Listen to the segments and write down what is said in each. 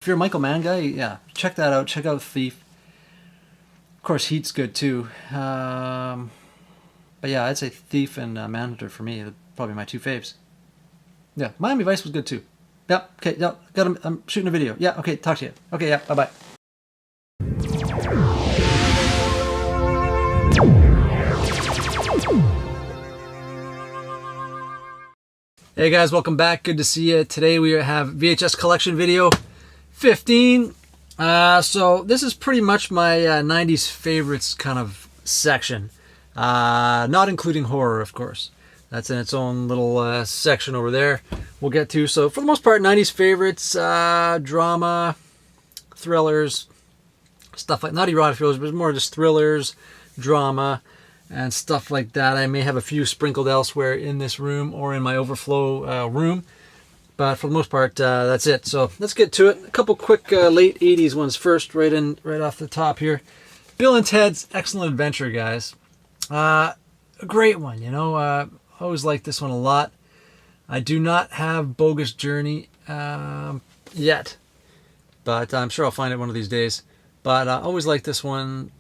you're a Michael Mann guy, yeah, check that out. Check out Thief. Of course, Heat's good too. But yeah, I'd say Thief and Manhunter for me are probably my two faves. Yeah, Miami Vice was good too. Yep. Okay. Yep. I'm shooting a video. Yeah. Okay. Talk to you. Okay. Yeah. Bye bye. Hey guys, welcome back. Good to see you. Today we have VHS collection video 15. So this is pretty much my 90s favorites kind of section. Not including horror, of course. That's in its own little section over there we'll get to. So for the most part, 90s favorites, drama, thrillers, stuff like, not erotic thrillers, but more just thrillers, drama, and stuff like that. I may have a few sprinkled elsewhere in this room or in my overflow room, but for the most part, that's it. So let's get to it. A couple quick late 80s ones first, right off the top here. Bill and Ted's Excellent Adventure, guys. A great one, you know. I always liked this one a lot. I do not have Bogus Journey yet, but I'm sure I'll find it one of these days. But I always liked this one.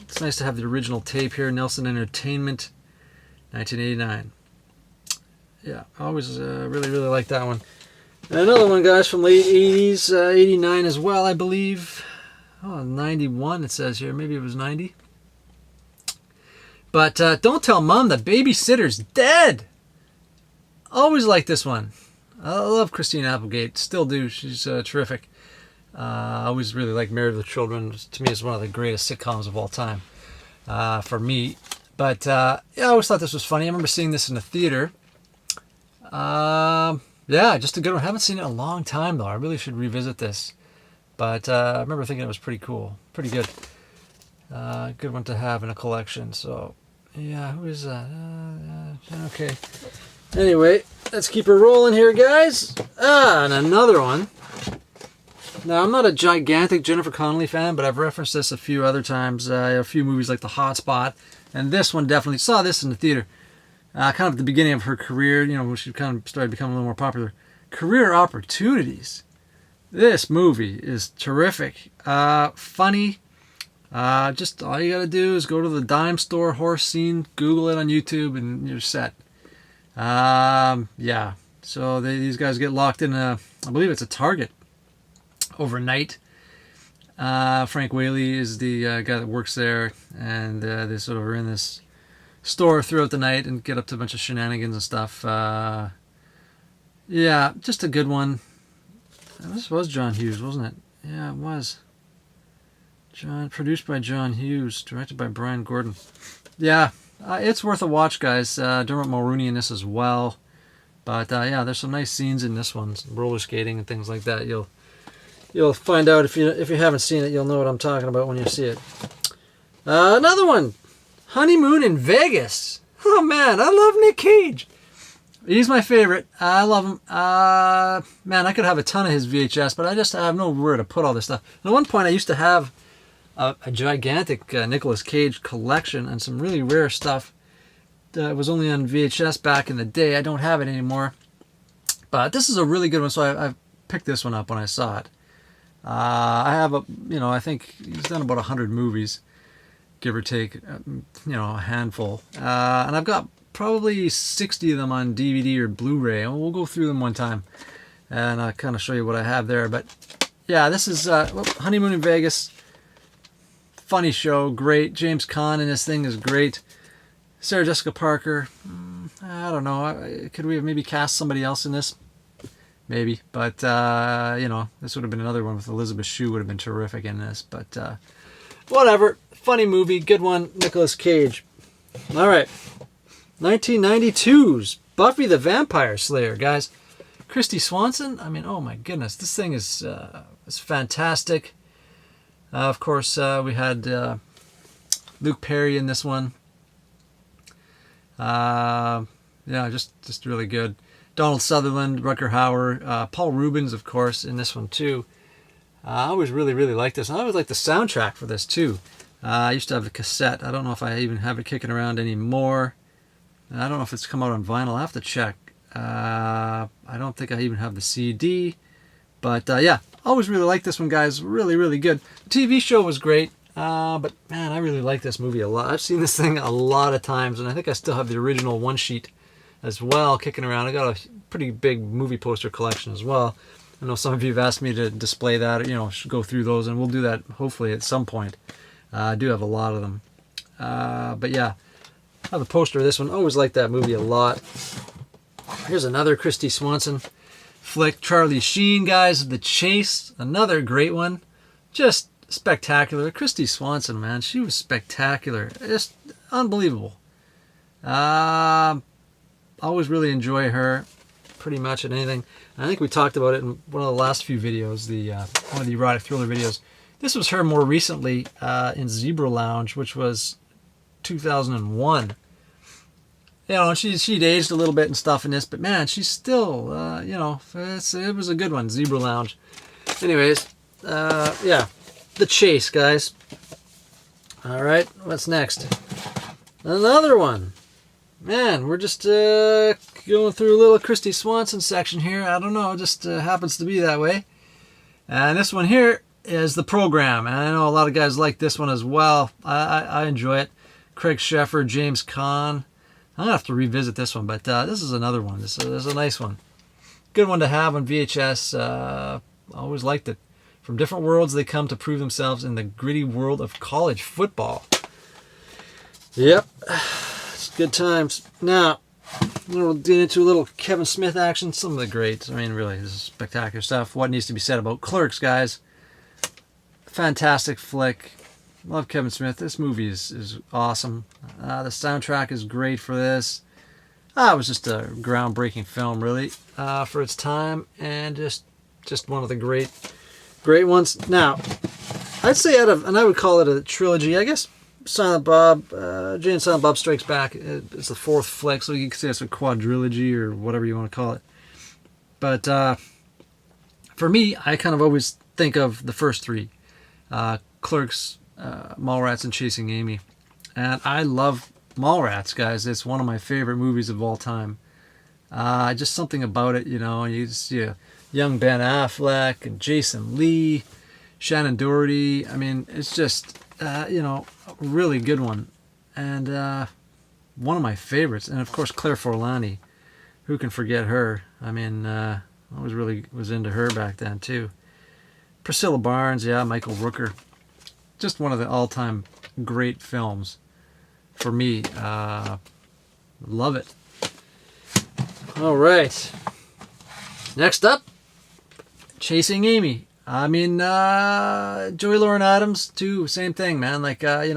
It's nice to have the original tape here. Nelson Entertainment, 1989. Yeah, I always really like that one. And another one, guys, from late 80s, 89 as well, I believe. Oh, 91 it says here. Maybe it was 90. But Don't Tell Mom the Babysitter's Dead. Always like this one. I love Christine Applegate. Still do. She's terrific. I always really liked Married with Children. To me, it's one of the greatest sitcoms of all time for me. But yeah, I always thought this was funny. I remember seeing this in the theater. Yeah, just a good one. I haven't seen it in a long time, though. I really should revisit this. But I remember thinking it was pretty cool. Pretty good. Good one to have in a collection. So, yeah, who is that? Okay. Anyway, let's keep her rolling here, guys. And another one. Now, I'm not a gigantic Jennifer Connelly fan, but I've referenced this a few other times. A few movies like The Hot Spot, and this one definitely. Saw this in the theater. Kind of at the beginning of her career, you know, when she kind of started becoming a little more popular. Career Opportunities. This movie is terrific. Funny. Just all you gotta do is go to the dime store horse scene, Google it on YouTube, and you're set. Yeah. So these guys get locked in I believe it's a Target overnight. Frank Whaley is the guy that works there, and they sort of are in this store throughout the night and get up to a bunch of shenanigans and stuff. Yeah, just a good one. This was John Hughes, wasn't it? Yeah, it was. Produced by John Hughes, directed by Brian Gordon. Yeah, it's worth a watch, guys. Dermot Mulroney in this as well. But yeah, there's some nice scenes in this one, roller skating and things like that. You'll find out if you haven't seen it. You'll know what I'm talking about when you see it. Another one, Honeymoon in Vegas. Oh man, I love Nick Cage. He's my favorite. I love him. Man, I could have a ton of his VHS, but I have nowhere to put all this stuff. At one point, I used to have a gigantic Nicolas Cage collection and some really rare stuff that was only on VHS back in the day. I don't have it anymore. But this is a really good one, so I picked this one up when I saw it. I have I think he's done about 100 movies, give or take, a handful. And I've got probably 60 of them on DVD or Blu-ray. And we'll go through them one time and kind of show you what I have there. But yeah, this is Honeymoon in Vegas. Funny show, great. James Caan in this thing is great. Sarah Jessica Parker, I don't know. Could we have maybe cast somebody else in this? Maybe, but this would have been another one with Elizabeth Shue. Would have been terrific in this, but whatever. Funny movie, good one. Nicolas Cage. All right, 1992's Buffy the Vampire Slayer, guys. Kristy Swanson. I mean, oh my goodness, this thing is fantastic. Of course, we had Luke Perry in this one. Yeah, just really good. Donald Sutherland, Rutger Hauer, Paul Rubens, of course, in this one too. I always really liked this. I always liked the soundtrack for this too. I used to have the cassette. I don't know if I even have it kicking around anymore. I don't know if it's come out on vinyl. I'll have to check. I don't think I even have the CD. But yeah, always really liked this one, guys. Really, really good. The TV show was great, but man, I really like this movie a lot. I've seen this thing a lot of times, and I think I still have the original one sheet as well kicking around. I got a pretty big movie poster collection as well. I know some of you have asked me to display that, go through those, and we'll do that hopefully at some point. I do have a lot of them. But yeah, I have a poster of this one. I always liked that movie a lot. Here's another Kristy Swanson flick. Charlie Sheen, guys, The Chase, another great one. Just spectacular. Kristy Swanson, man, she was spectacular. Just unbelievable. Always really enjoy her, pretty much in anything. I think we talked about it in one of the last few videos, one of the erotic thriller videos. This was her more recently in Zebra Lounge, which was 2001. She'd aged a little bit and stuff in this, but man, she's still, it was a good one, Zebra Lounge. Anyways, yeah, The Chase, guys. All right, what's next? Another one. Man, we're just going through a little Kristy Swanson section here. I don't know, it just happens to be that way. And this one here is The Program. And I know a lot of guys like this one as well. I enjoy it. Craig Sheffer, James Caan. I'm going to have to revisit this one, but this is another one. This is a nice one. Good one to have on VHS. I always liked it. From different worlds, they come to prove themselves in the gritty world of college football. Yep. Good times. Now, we'll get into a little Kevin Smith action. Some of the greats. I mean, really, this is spectacular stuff. What needs to be said about Clerks, guys? Fantastic flick. Love Kevin Smith. This movie is awesome. The soundtrack is great for this. It was just a groundbreaking film, really, for its time, and just one of the great ones. Now, I'd say and I would call it a trilogy, I guess. Silent Bob, Jay and Silent Bob Strikes Back is the fourth flick, so you could say it's a quadrilogy or whatever you want to call it. But for me, I kind of always think of the first three. Clerks, Mallrats, and Chasing Amy. And I love Mallrats, guys. It's one of my favorite movies of all time. Just something about it, you just see a young Ben Affleck and Jason Lee, Shannon Doherty. I mean, it's just, a really good one. And one of my favorites. And of course, Claire Forlani. Who can forget her? I mean, I was into her back then too. Priscilla Barnes, yeah, Michael Rooker. Just one of the all-time great films for me. Love it. All right. Next up, Chasing Amy. I mean, Joey Lauren Adams too. Same thing, man. Like, I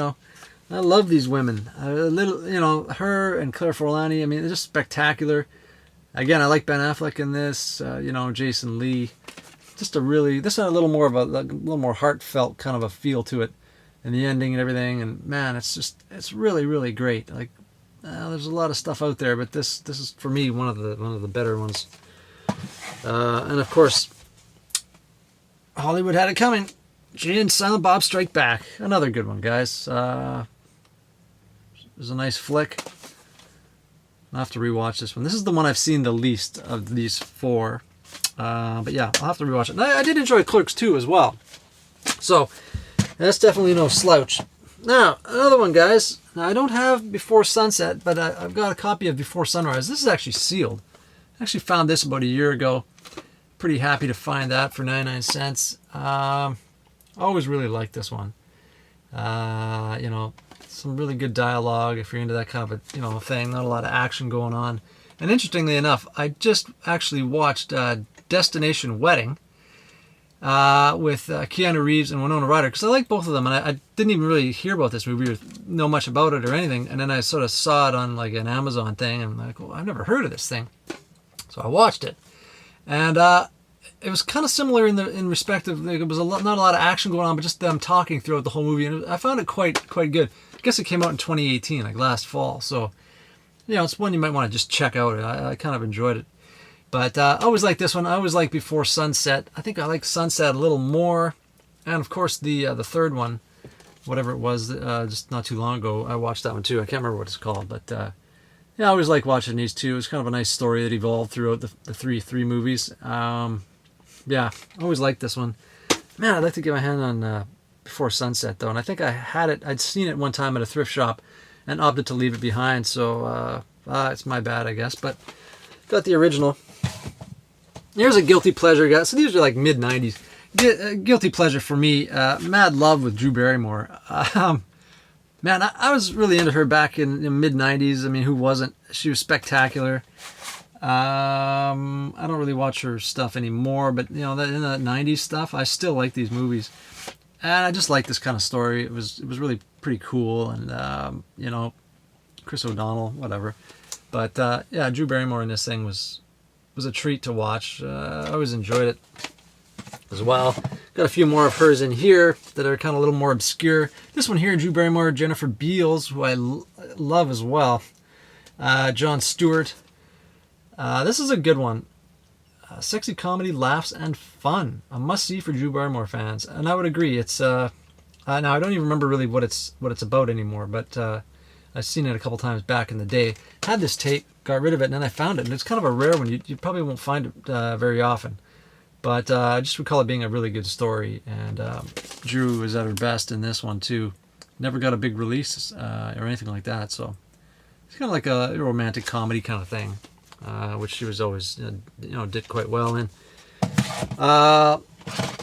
love these women. Her and Claire Forlani. I mean, they're just spectacular. Again, I like Ben Affleck in this. Jason Lee. Just this had a little more heartfelt kind of a feel to it, and the ending and everything. And man, it's really, really great. Like, there's a lot of stuff out there, but this is for me one of the better ones. And of course, Hollywood had it coming. Jay and Silent Bob Strike Back, another good one, guys. It was a nice flick. I'll have to rewatch this one. This is the one I've seen the least of these four. But yeah, I'll have to rewatch it. And I did enjoy Clerks 2 as well. So, that's definitely no slouch. Now, another one, guys. Now, I don't have Before Sunset, but I've got a copy of Before Sunrise. This is actually sealed. I actually found this about a year ago. Pretty happy to find that for 99 cents. I always really liked this one. Some really good dialogue if you're into that kind of a thing. Not a lot of action going on. And interestingly enough, I just actually watched Destination Wedding with Keanu Reeves and Winona Ryder, because I like both of them, and I didn't even really hear about this movie or know much about it or anything, and then I sort of saw it on like an Amazon thing, and I'm like, well, I've never heard of this thing. So I watched it, and it was kind of similar in respect of, like, it was not a lot of action going on, but just them talking throughout the whole movie, and I found it quite good. I guess it came out in 2018, like last fall, so it's one you might want to just check out. I kind of enjoyed it. But I always like this one. I always like Before Sunset. I think I like Sunset a little more. And of course the third one, whatever it was, just not too long ago, I watched that one too. I can't remember what it's called, but I always like watching these two. It's kind of a nice story that evolved throughout the three movies. Yeah, always liked this one. Man, I'd like to get my hand on Before Sunset, though. And I think I had it, I'd seen it one time at a thrift shop and opted to leave it behind. So it's my bad, I guess. But got the original. Here's a guilty pleasure, guys. So these are like mid-90s. Guilty pleasure for me, Mad Love with Drew Barrymore. Man, I was really into her back in the mid-90s. I mean, who wasn't? She was spectacular. I don't really watch her stuff anymore, but you know, in the 90s stuff, I still like these movies. And I just like this kind of story. It was really pretty cool, and you know, Chris O'Donnell, whatever. But yeah, Drew Barrymore in this thing was a treat to watch. I always enjoyed it as well. Got a few more of hers in here that are kind of a little more obscure. This one here, Drew Barrymore, Jennifer Beals, who I love as well. Jon Stewart. This is a good one. Sexy comedy, laughs, and fun. A must-see for Drew Barrymore fans. And I would agree. It's now I don't even remember really what it's about anymore, but I've seen it a couple times back in the day. Had this tape, got rid of it, and then I found it. And it's kind of a rare one. You probably won't find it very often. But I just recall it being a really good story. And Drew is at her best in this one, too. Never got a big release or anything like that. So it's kind of like a romantic comedy kind of thing, which she was always, you know, did quite well in. And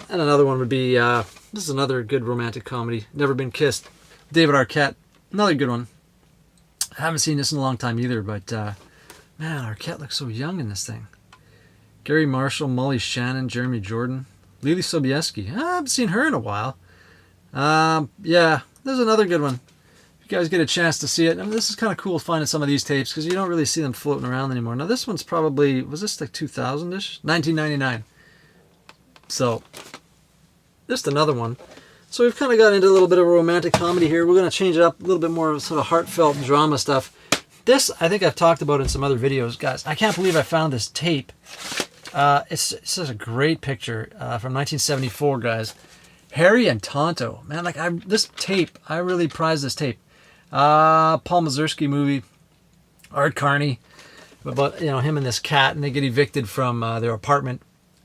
another one would be, this is another good romantic comedy, Never Been Kissed. David Arquette, another good one. I haven't seen this in a long time either, but man, Arquette looks so young in this thing. Gary Marshall, Molly Shannon, Jeremy Jordan, Lily Sobieski. I haven't seen her in a while. Yeah, there's another good one. If you guys get a chance to see it, I mean, this is kind of cool finding some of these tapes because you don't really see them floating around anymore. Now this one's probably, was this like 2000-ish? 1999. So, just another one. So we've kind of got into a little bit of a romantic comedy here. We're going to change it up a little bit more sort of heartfelt drama stuff. This, I think I've talked about in some other videos. Guys, I can't believe I found this tape. It's such a great picture from 1974, guys. Harry and Tonto. Man, like this tape, I really prize this tape. Paul Mazursky movie, Art Carney, about, you know, him and this cat, and they get evicted from their apartment.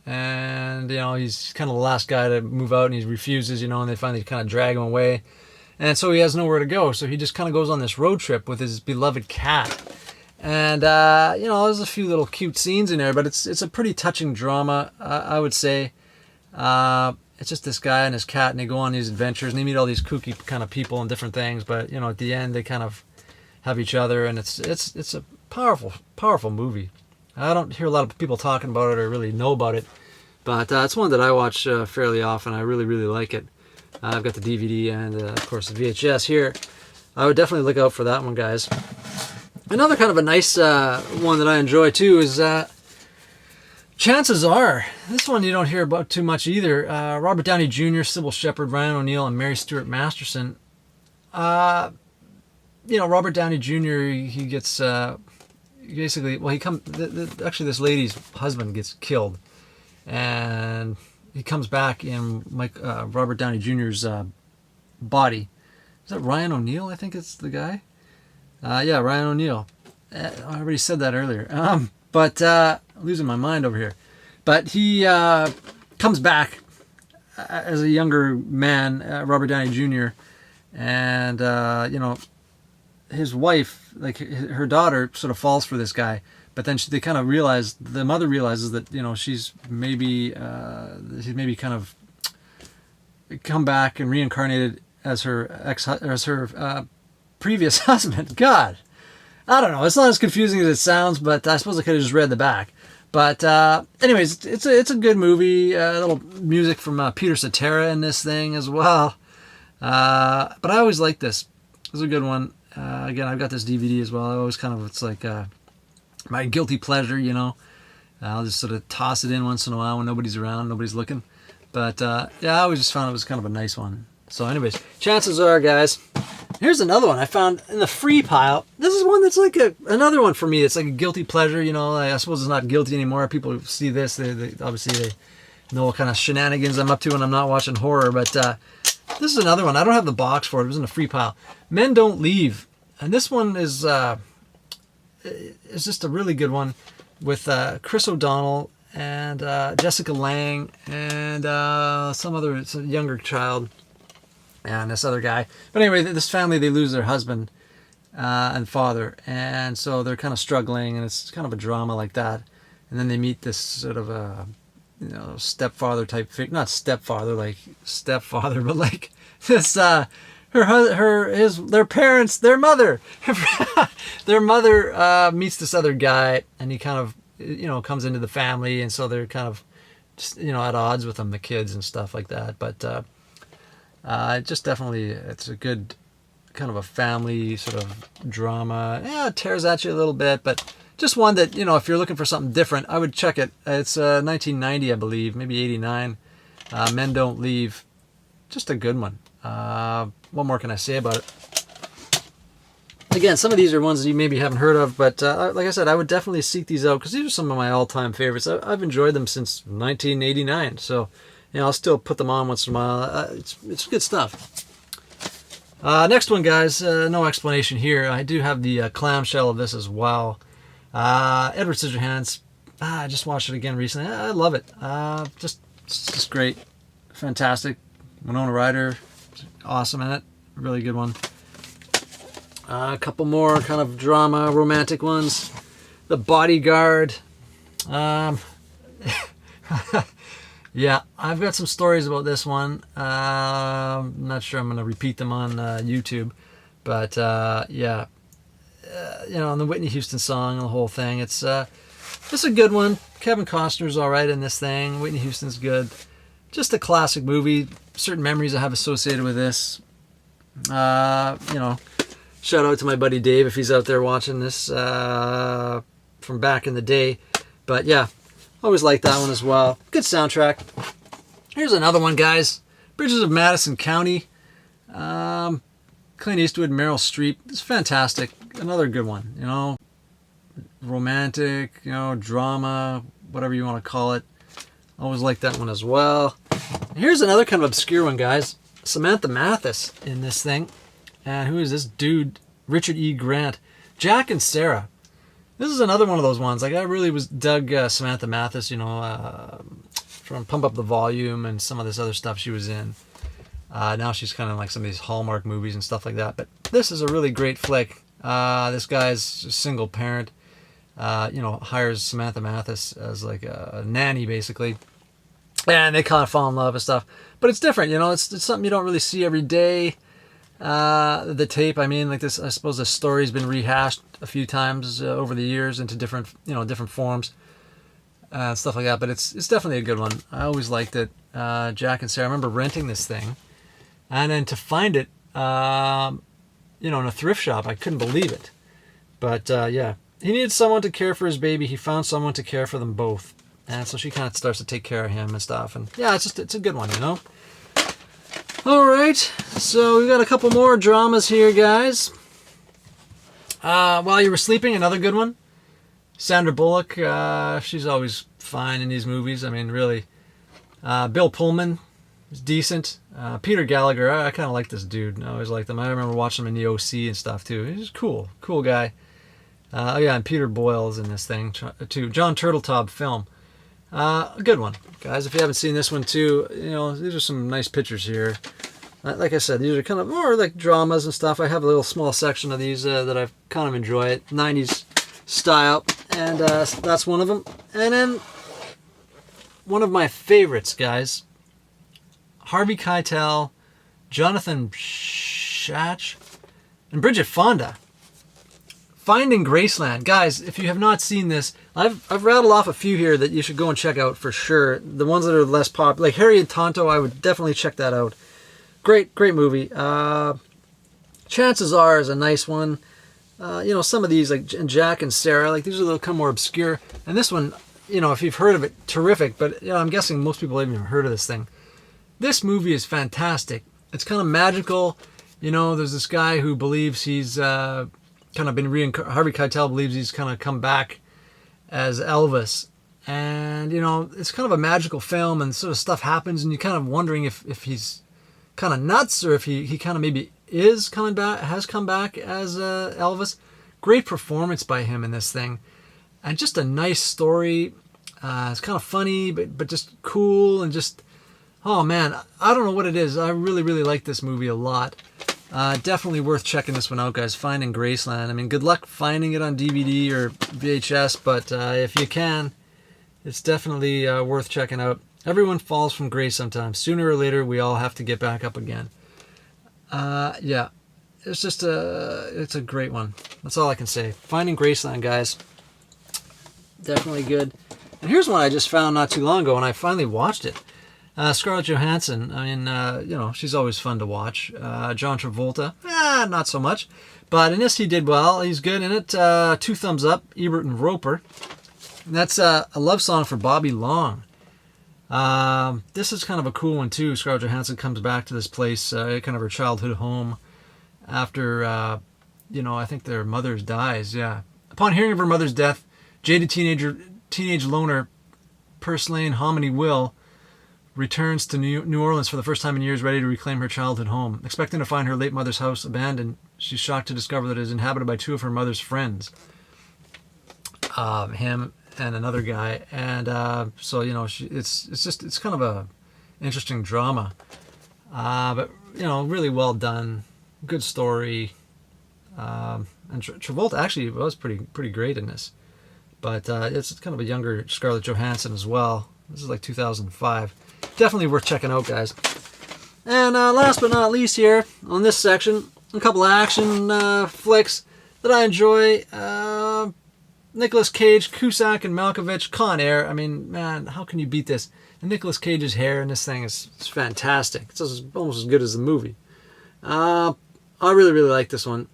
And, you know, he's kind of the last guy to move out, and he refuses, you know, and they finally kind of drag him away. And so he has nowhere to go. So he just kind of goes on this road trip with his beloved cat. And, you know, there's a few little cute scenes in there, but it's a pretty touching drama, I would say. It's just this guy and his cat, and they go on these adventures, and they meet all these kooky kind of people and different things. But, you know, at the end, they kind of have each other, and it's a powerful, powerful movie. I don't hear a lot of people talking about it or really know about it, but it's one that I watch fairly often. I really, really like it. I've got the DVD and, of course, the VHS here. I would definitely look out for that one, guys. Another kind of a nice one that I enjoy, too, is Chances Are. This one you don't hear about too much either. Robert Downey Jr., Sybil Shepherd, Ryan O'Neal, and Mary Stuart Masterson. You know, Robert Downey Jr., he gets... basically, well, actually this lady's husband gets killed, and he comes back in Robert Downey Jr.'s body. Is that Ryan O'Neal? I think it's the guy. Yeah, Ryan O'Neal. I already said that earlier. But I'm losing my mind over here. But he comes back as a younger man, Robert Downey Jr., and you know, his wife, like her daughter, sort of falls for this guy, but then they kind of realize, the mother realizes that, you know, she's maybe kind of come back and reincarnated as her previous husband. God, I don't know. It's not as confusing as it sounds, but I suppose I could have just read the back. But anyways, it's a good movie. A little music from Peter Cetera in this thing as well. But I always like this. It's a good one. Again, I've got this DVD as well. I always kind of, it's like my guilty pleasure, you know. I'll just sort of toss it in once in a while when nobody's around, nobody's looking. But yeah, I always just found it was kind of a nice one. So anyways, Chances Are, guys. Here's another one I found in the free pile. This is one that's like another one for me. It's like a guilty pleasure, you know. I suppose it's not guilty anymore. People see this, they obviously they know what kind of shenanigans I'm up to when I'm not watching horror. But this is another one. I don't have the box for it. It was in the free pile. Men Don't Leave. And this one is just a really good one with Chris O'Donnell and Jessica Lange, and some younger child, and this other guy. But anyway, this family, they lose their husband and father, and so they're kind of struggling, and it's kind of a drama like that. And then they meet this sort of a, stepfather type figure, not stepfather like stepfather, but like this their parents, their mother their mother meets this other guy, and he kind of comes into the family, and so they're kind of just at odds with them, the kids and stuff like that. But just definitely, it's a good kind of a family sort of drama. Yeah, it tears at you a little bit, but just one that, if you're looking for something different, I would check it. It's 1990, I believe, maybe 89. Men Don't Leave. Just a good one. What more can I say about it? Again, some of these are ones that you maybe haven't heard of, but like I said, I would definitely seek these out because these are some of my all-time favorites. I've enjoyed them since 1989, so I'll still put them on once in a while. It's good stuff. Next one, guys. No explanation here. I do have the clamshell of this as well. Edward Scissorhands. I just watched it again recently. I love it. It's just great, fantastic. Winona Ryder, awesome in it. Really good one. A couple more kind of drama, romantic ones. The Bodyguard. Yeah, I've got some stories about this one. I'm not sure I'm going to repeat them on YouTube, but yeah, and the Whitney Houston song and the whole thing. It's a good one. Kevin Costner's all right in this thing. Whitney Houston's good. Just a classic movie. Certain memories I have associated with this. Shout out to my buddy Dave if he's out there watching this from back in the day. But yeah, always liked that one as well. Good soundtrack. Here's another one, guys. Bridges of Madison County. Clint Eastwood, Meryl Streep. It's fantastic. Another good one. Romantic, drama, whatever you want to call it. Always liked that one as well. Here's another kind of obscure one, guys. Samantha Mathis in this thing. And who is this dude? Richard E. Grant. Jack and Sarah. This is another one of those ones. Like, I really dug Samantha Mathis, from Pump Up the Volume and some of this other stuff she was in. Now she's kind of like some of these Hallmark movies and stuff like that. But this is a really great flick. This guy's a single parent. Hires Samantha Mathis as like a nanny, basically. And they kind of fall in love and stuff. But it's different, it's something you don't really see every day. The tape, like this, I suppose the story's been rehashed a few times over the years into different forms, stuff like that. But it's definitely a good one. I always liked it. Jack and Sarah. I remember renting this thing, and then to find it, in a thrift shop, I couldn't believe it. But yeah, he needed someone to care for his baby. He found someone to care for them both, and so she kind of starts to take care of him and stuff. And yeah, it's a good one, All right, so we've got a couple more dramas here, guys. While You Were Sleeping, another good one. Sandra Bullock, she's always fine in these movies. Really. Bill Pullman is decent. Peter Gallagher, I kind of like this dude. I always liked him. I remember watching him in the OC and stuff, too. He's cool guy. And Peter Boyle's in this thing, too. John Turteltaub film. A good one, guys. If you haven't seen this one too, these are some nice pictures here. Like I said, these are kind of more like dramas and stuff. I have a little small section of these that I kind of enjoy, 90s style, and that's one of them. And then one of my favorites, guys, Harvey Keitel, Jonathan Schaech, and Bridget Fonda. Finding Graceland. Guys, if you have not seen this, I've rattled off a few here that you should go and check out for sure. The ones that are less popular, like Harry and Tonto, I would definitely check that out. Great movie. Chances Are is a nice one. Some of these, like Jack and Sarah, like these are a little kind of more obscure. And this one, if you've heard of it, terrific. But I'm guessing most people haven't even heard of this thing. This movie is fantastic. It's kind of magical. There's this guy who believes he's kind of been Harvey Keitel believes he's kind of come back as Elvis, and it's kind of a magical film, and sort of stuff happens, and you're kind of wondering if he's kind of nuts, or if he kind of maybe has come back as Elvis. Great performance by him in this thing, and just a nice story. It's kind of funny, but just cool and just, oh man, I don't know what it is. I really, really like this movie a lot. Definitely worth checking this one out, guys. Finding Graceland. I mean, good luck finding it on DVD or VHS, but if you can, it's definitely worth checking out. Everyone falls from grace sometimes. Sooner or later, we all have to get back up again. Yeah, it's just it's a great one. That's all I can say. Finding Graceland, guys. Definitely good. And here's one I just found not too long ago, and I finally watched it. Scarlett Johansson. I mean, you know, she's always fun to watch. John Travolta, not so much. But in this, he did well. He's good in it. 2 thumbs up. Ebert and Roper. And that's a love song for Bobby Long. This is kind of a cool one, too. Scarlett Johansson comes back to this place, kind of her childhood home, after, you know, I think their mother dies, yeah. Upon hearing of her mother's death, jaded teenage loner Purslane Hominy Will returns to New Orleans for the first time in years, ready to reclaim her childhood home. Expecting to find her late mother's house abandoned, she's shocked to discover that it is inhabited by 2 of her mother's friends. Him and another guy. And so, you know, it's kind of a interesting drama. But, you know, really well done. Good story. And Travolta actually was pretty great in this. But it's kind of a younger Scarlett Johansson as well. This is like 2005. Definitely worth checking out, guys. And last but not least here, on this section, a couple of action flicks that I enjoy. Nicolas Cage, Cusack, and Malkovich, Con Air. I mean, man, how can you beat this? And Nicolas Cage's hair in this thing is fantastic. It's almost as good as the movie. I really, really like this one.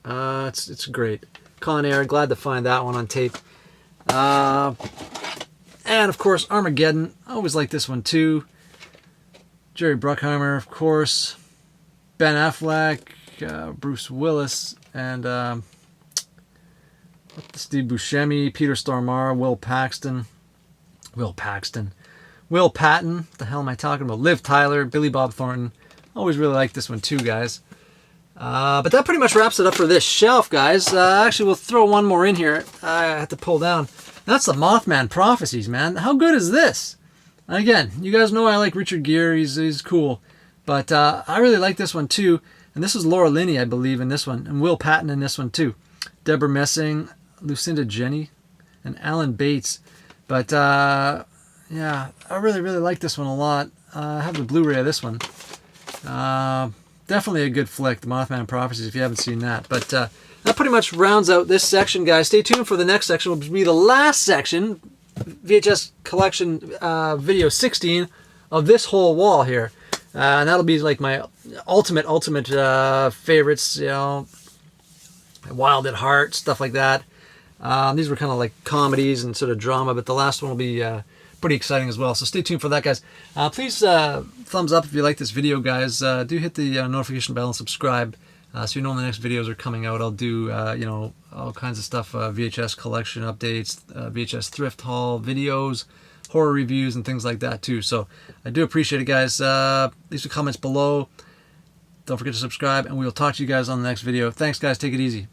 It's great. Con Air, glad to find that one on tape. And of course, Armageddon. I always like this one too. Jerry Bruckheimer, of course. Ben Affleck, Bruce Willis, and Steve Buscemi, Peter Stormare, Will Patton. What the hell am I talking about? Liv Tyler, Billy Bob Thornton. Always really like this one too, guys. But that pretty much wraps it up for this shelf, guys. Actually, we'll throw one more in here. I have to pull down. That's the Mothman Prophecies, man. How good is this? And again, you guys know I like Richard Gere. He's cool. But I really like this one too. And this is Laura Linney, I believe, in this one. And Will Patton in this one too. Deborah Messing, Lucinda Jenny, and Alan Bates. But yeah, I really, really like this one a lot. I have the Blu-ray of this one. Definitely a good flick, the Mothman Prophecies, if you haven't seen that. But that pretty much rounds out this section, guys. Stay tuned for the next section, which will be the last section, VHS collection video 16 of this whole wall here. And that'll be like my ultimate favorites, you know, Wild at Heart, stuff like that. These were kind of like comedies and sort of drama, but the last one will be pretty exciting as well. So stay tuned for that, guys. Please thumbs up if you like this video, guys. Do hit the notification bell and subscribe so you know when the next videos are coming out. I'll do you know, all kinds of stuff, VHS collection updates, VHS thrift haul videos, horror reviews, and things like that too. So I do appreciate it, guys. Leave some comments below. Don't forget to subscribe, and we'll talk to you guys on the next video. Thanks, guys. Take it easy.